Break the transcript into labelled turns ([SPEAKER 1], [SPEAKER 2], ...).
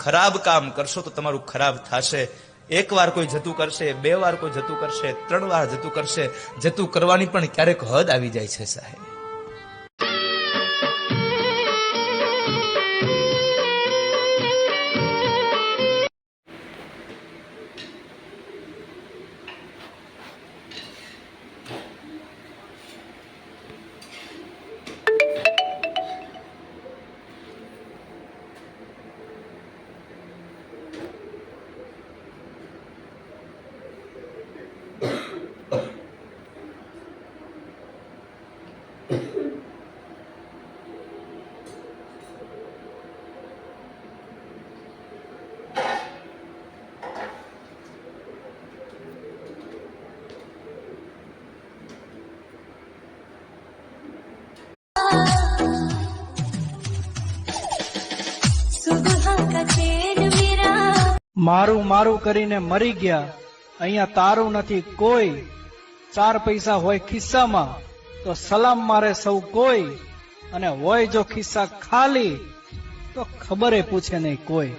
[SPEAKER 1] ખરાબ કામ કરશો તો તમારું ખરાબ થશે। એક વાર કોઈ જતું કરશે, બે વાર કોઈ જતું કરશે, 3 વાર જતું કરશે, જતું કરવાની પણ ક્યારેક હદ આવી જાય છે સાહેબ।
[SPEAKER 2] મારું મારું કરીને મરી ગયા, અહીંયા તારું નથી કોઈ। 4 પૈસા હોય ખિસ્સામાં તો સલામ મારે સૌ કોઈ, અને હોય જો ખિસ્સા ખાલી તો ખબરે પૂછે નહીં કોઈ।